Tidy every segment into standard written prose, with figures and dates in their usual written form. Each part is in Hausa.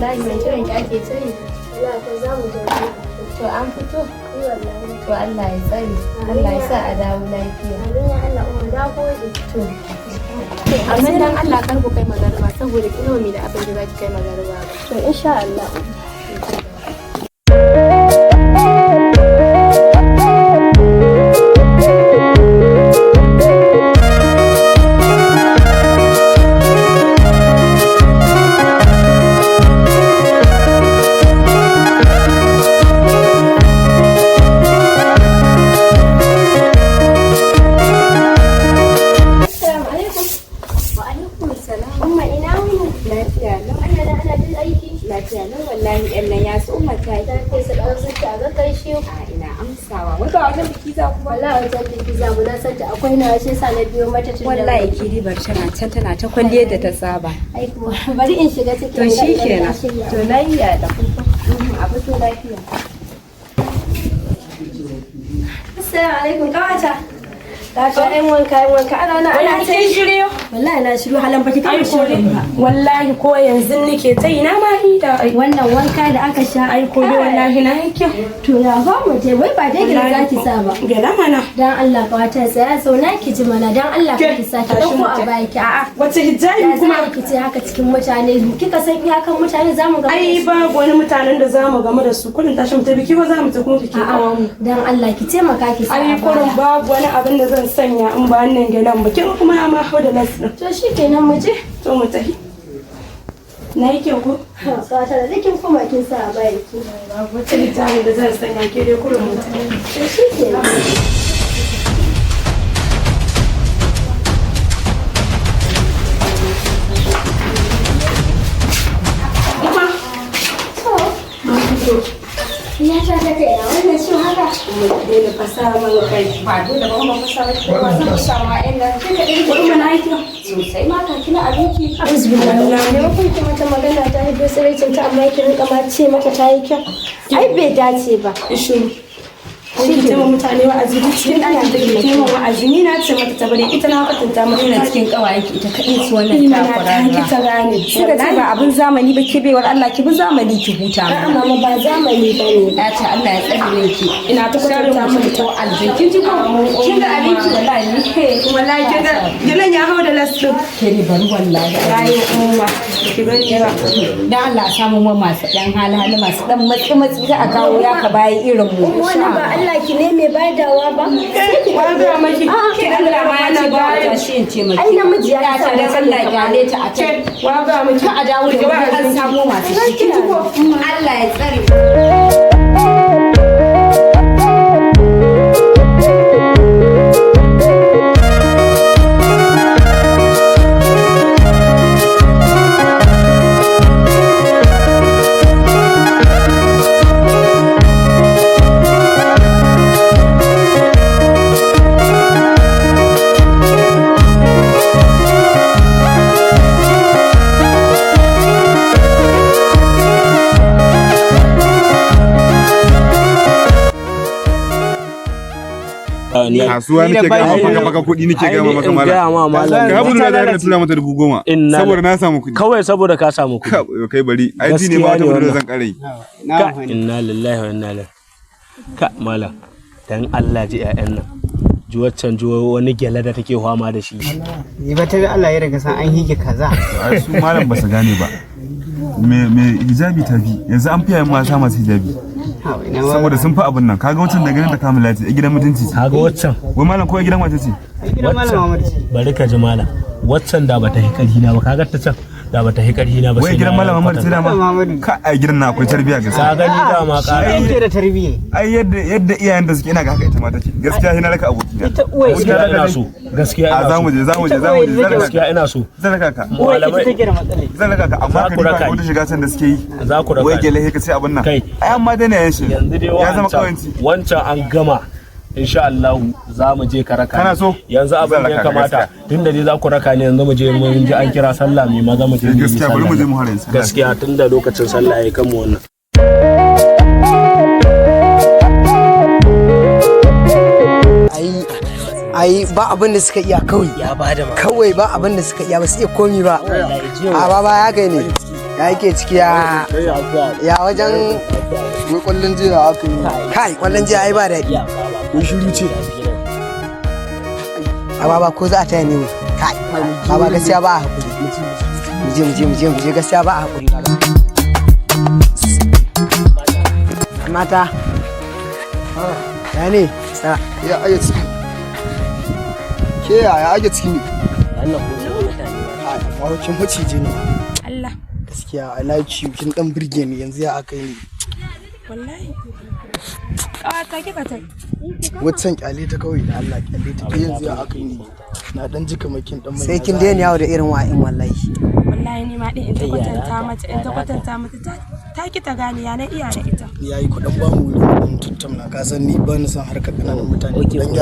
wallahi mai jiran ki ake tsaye. Allah ta zamu je. To an fito? Wallahi. To Allah ya tsare. Allah ya sa a dawo lafiya. Amin ya Allah umma da gode. To. Amma dan Allah kar ku kai magariba saboda kina mi da abin da zaki kai magariba. To insha Allah. Akwai na shi sa na biyo mata tun wallahi ki ribar tana can tana ta kwalliyar da ta saba. Ai kuma bari in shiga cikin. To shikenan. To lafiya da a fito lafiya. Assalamu alaikum kawata. Ka ga ɗan wanka ana cikin shirye. Wallahi na shiru halan baki kai shirin ba. Wallahi ko yanzu nake ta ina ma ni da wannan wanka da aka sha ai ko dai wallahi na yake. To ya ba mu je wai ba dai gida zaki sa ba. Gida mana. Dan Allah kawata sai ya zauna ki ji mana dan Allah ki sa ki dauko a baki. A'a wace hijabi kuma ki ce haka cikin mutane kika san iyakan mutane zamu ga. Ai babu wani mutanen da zamu game da su kullun tashi mu ta biki ba zamu ta kuma biki kawo mu. Dan Allah ki taimaka ki sa. Ai kullun babu wani abin da zan sanya in ba wannan gelan ba kin kuma na ma hau da nasu. To shikenan mu je. To mu tafi. Na yi kyau ko? Ha ka ta da kin kuma kin sa a baki. Babu wata hijabi da zan sanya ke dai kullun mu tafi. To shikenan. Ya ta ta kai na wannan shi haka. Mu da fasara man kai ba dole ba mu fasara ko ba san shawa illa kika dai ko mun aiki sosai ma ka kina abinci. Bismillah. Ne kun kuma ta magana ta hiddo sai ta amma ki rinka ma ce mata ta yi kyau. Ai bai dace ba. Ishu. Shi ke ma mutane wa'azi cikin ɗakin da ke tema wa'azi ni na ce mata ta bari ita na kwatanta mata Ina cikin kawaye ki ita kadai ce wannan ta ta gane. Shi da ba abin zamani ba ke baiwar Allah ki bi zamani ki huta A'a mama ba zamani bane. ya ce Allah ya tsare ki ina ta kwatanta mata ko aljankin ji ko kin ga abinci wallahi ni ke wallahi kin ga gilan ya hau da lasu ke ni bari wallahi ayi umma ki gani ba dan Allah samu mu masu dan hali masu dan matsi za a kawo ya ka bayi irin mu Wani ba Allah ki ne mai badawa ba. wa ga maki ki Allah ma yana ba ta shi in ce maki Ai namiji ya ta da Allah ya gane ta a can wa ga maki a dawo da wani an samu masu shi Allah ya tsare kasuwa nake ga maka kuɗi nake ga maka malam ka budu da tura mata 10,000 saboda na samu kuɗi kawai saboda ka samu kuɗi kai bari ai ne ma wata budu zan kare inna lillahi wa inna ilaihi ka malam dan Allah ji ƴaƴan nan ji waccan ji wani gyale da take fama da shi ni ba ta bi Allah ya riga san an hige kaza ai su malam ba su gane ba me hijabi ta bi yanzu an fiye mata masu hijabi saboda sun fi abin nan kaga wancan da ganin da kamila ce a gidan mutunci kaga waccan wai malam ko a gidan wace ce gidan malam Muhammad bari ka ji malam waccan da bata hikarhi na ba kaga ta can da bata hikarhi na ba wai gidan malam Muhammad sai da ma ka a gidan na akwai tarbiya gaskiya ka gani da ma ƙara yake da tarbiyya ai yadda iyayen da suke ina ga haka ita ma take gaskiya hina raka aboki ita uwai gaskiya ina so gaskiya ina so zamu je gaskiya ina so zan raka ka malamai take da matsala zan raka ka amma ka riba wata shiga can da suke yi za ku raka wai gele ka sai abin nan ai amma dai ne yan shi yanzu dai ya zama kawanci wancan an gama insha Allah za mu je ka raka kana so yanzu abin ya kamata tunda dai za ku raka ne yanzu mu je mun ji an kira sallah mai maza mu je gaskiya bari mu je mu harin sallah gaskiya tunda lokacin sallah yayi kan mu wannan ai ba abin da suka iya kawai ba abin da suka iya ba su iya komi ba a ba ya kai ne Ya yake ciki ya wajen wai kwallon jiya aka yi. kai kwallon jiya ai ba daɗi. Wai shiru ce. A baba ko za a taya ne kai baba gaskiya ba a hakuri. Mu je gaskiya ba a hakuri baba. Mata. Ya ne? Ya ake ciki. Ke ya ake ciki ne? Amma kin maciji ne. Allah. Gaskiya I like you kin dan burge ni yanzu ya aka yi. Wallahi. Ta kika tai. Waccan kyale ta kawai da Allah kyale ta yanzu ya aka yi. Na dan ji kamar kin dan mai. Sai kin daina yawo da irin wa'in wallahi. Wallahi ni ma din in ta kwatanta mata ta ki ta gane ya na iya da ita. Yayi kuɗin ba mu wuri tattauna ka san ni ba ni san harkar kananan mutane dan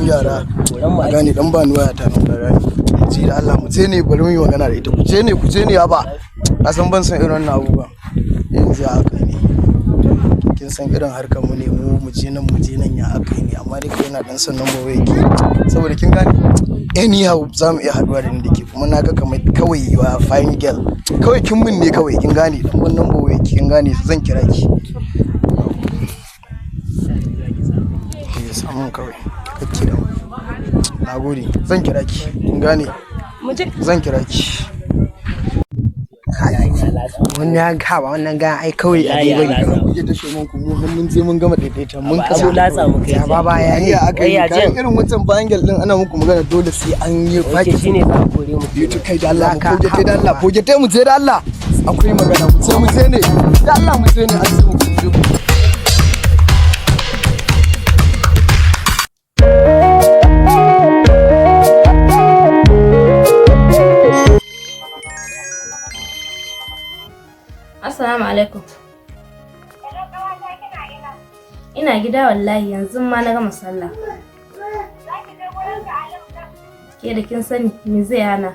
yara a gane dan ba ni waya ta nan barani. Ji da Allah mu je ne bari mu yi magana da ita ku je ne ya ba. Ka san ban san irin wannan abubuwa. Yanzu ya aka ne. Kin san irin harkar mu ne mu je nan ya aka ne amma dai kai na dan san nan ba wai ki saboda kin gane anyhow za mu iya haduwa da ni da ke kuma na ga kamar kawai wa fine girl kawai kin min ne kawai kin gane dan wannan ba wai kin gane zan kira ki samun kawai kake da nagode zan kira ki kin gane zan kira ki wannan gaba wannan ga ai kawai a dai bane kuje ta shomon ku mun je mun gama daidaita mun kasa latsa mu kai baba ya ne kai irin wancan bangel din ana muku magana dole sai an yi faki shine za ku kore mu YouTube kai da Allah foge te mu je da Allah akwai magana mu je ne da Allah mu je ne an sai mu je Assalamu alaikum. Ina gida wallahi yanzu ma na gama sallah. Ke da kin sani me zai hana?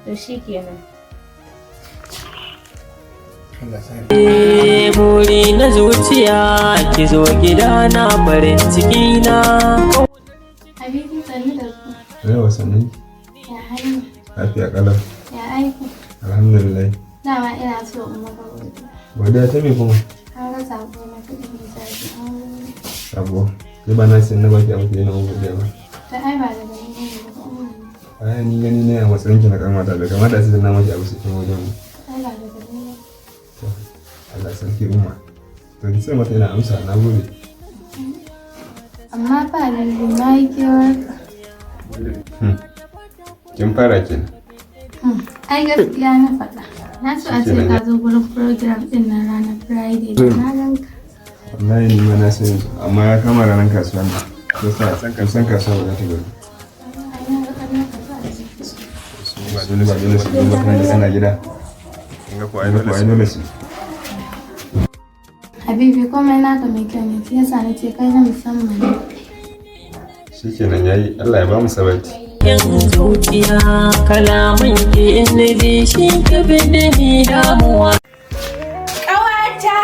To shi kenan. Buri na zuciya ki zo gida na farin ciki na. Habibi sani da ku. Yawa sannan. Lafiya ƙalau. Ya aiki. Alhamdulillah. Dama ina so in maka godiya. Godiya ta me kuma? An ga sako na kuɗin hijabi. Sabo. Ke ba na san na baki abu da yana godiya ba. Ta ai ba da gani ne ba. Ai ni gani ne a matsayin ki na kamata da kamata sai na maki abu cikin wajen mu. Ai ba da gani ne. To Allah sarki umma. To ki sai mata ina amsa na gode. Amma ba da na yi kewar. Kin fara kenan. Ai gaskiya na faɗa. Na so a ce ka zo gurin program ɗin na ranar Friday da na ganka. Wallahi ni ma na san amma ya kama ranar kasuwa ne. Ko sa san kasuwa ba za ta bari. Ba dole su zo makarantar sana gida. Kin ga ko ai dole su. Habibi komai naka mai kyau ne shi yasa na ce kai na musamman ne. Shikenan yayi Allah ya ba mu sabati. Yan zuciya kalaman ki in ji shi ka bi da ni damuwa. Ƙawata!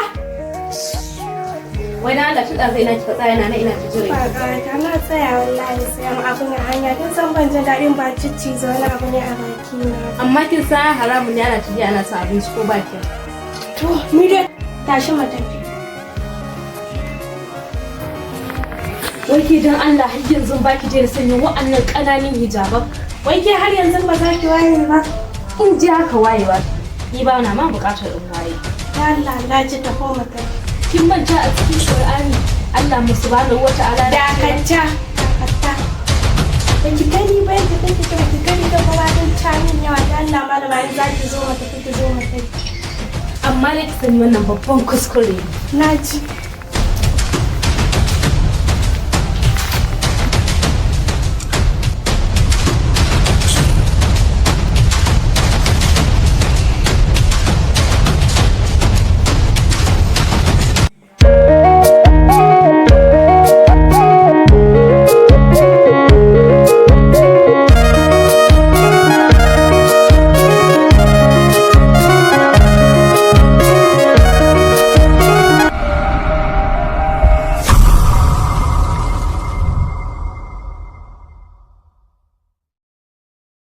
Wai na Allah tuɗa zai na ki tsaya na ina ta jira. Ba ƙawata na tsaya wallahi sayan abin a hanya kin san ban jin daɗin ba cicci wani abu ne a baki na. Amma kin san haramun ne ana tafiya ana sa abinci ko ba kyau. To ni dai tashi mu tafi. Wai ke don Allah har yanzu ba ki je da sanya wa'annan ƙananan hijaban. Wai ke har yanzu ba za ki waye ba? In ji haka wayewa. Ni ba na ma buƙatar in waye. Ya Allah na ji ta koma ta. Kin manta a cikin Qur'ani Allah subhanahu wa ta'ala dakata. Da ki gani ba yadda take ta ki gani da kuma don camin yawa da Allah malama in za ki zo mata ki zo mata. amma ne ki sani wannan babban kuskure. Na ji.